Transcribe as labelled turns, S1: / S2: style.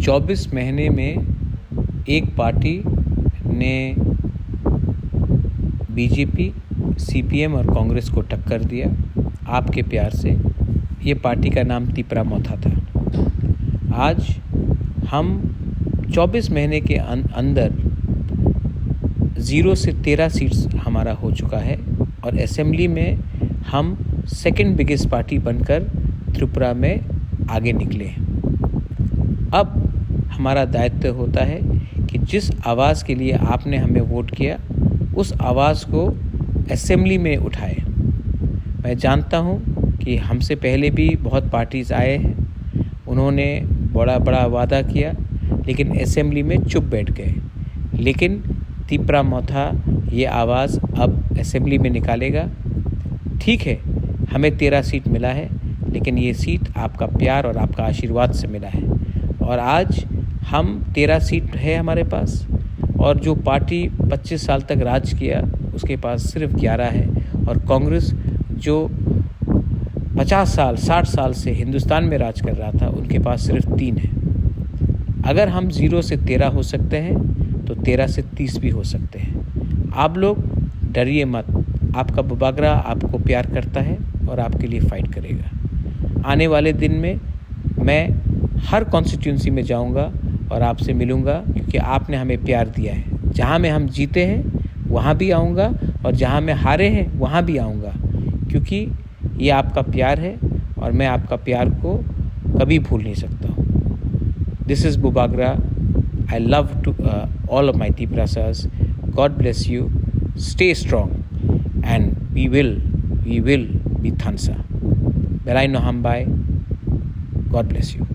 S1: 24 महीने में एक पार्टी ने बीजेपी, सीपीएम और कांग्रेस को टक्कर दिया आपके प्यार से। ये पार्टी का नाम तिपरा मोथा था। आज हम 24 महीने के अंदर 0 से 13 सीट्स हमारा हो चुका है और असेंबली में हम सेकंड बिगेस्ट पार्टी बनकर त्रिपुरा में आगे निकले हैं। अब हमारा दायित्व होता है कि जिस आवाज़ के लिए आपने हमें वोट किया उस आवाज़ को असेंबली में उठाए। मैं जानता हूं कि हमसे पहले भी बहुत पार्टीज़ आए हैं, उन्होंने बड़ा बड़ा वादा किया लेकिन असेंबली में चुप बैठ गए। लेकिन तिपरा मोथा ये आवाज़ अब असेंबली में निकालेगा। ठीक है, हमें 13 सीट मिला है, लेकिन ये सीट आपका प्यार और आपका आशीर्वाद से मिला है और आज हम 13 सीट है हमारे पास और जो पार्टी 25 साल तक राज किया उसके पास सिर्फ 11 है और कांग्रेस जो 50 साल 60 साल से हिंदुस्तान में राज कर रहा था उनके पास सिर्फ 3 है। अगर हम 0 से 13 हो सकते हैं तो 13 से 30 भी हो सकते हैं। आप लोग डरिए मत, आपका बुबागरा आपको प्यार करता है और आपके लिए फ़ाइट करेगा। आने वाले दिन में मैं हर कॉन्स्टिट्यूंसी में जाऊंगा और आपसे मिलूंगा क्योंकि आपने हमें प्यार दिया है। जहां में हम जीते हैं वहां भी आऊंगा और जहां में हारे हैं वहां भी आऊंगा क्योंकि ये आपका प्यार है और मैं आपका प्यार को कभी भूल नहीं सकता हूँ। This is Bubagra. I love to all of my Tiprasas. God bless you. Stay strong and we will be Thansa. Belai no Hambai. God bless you.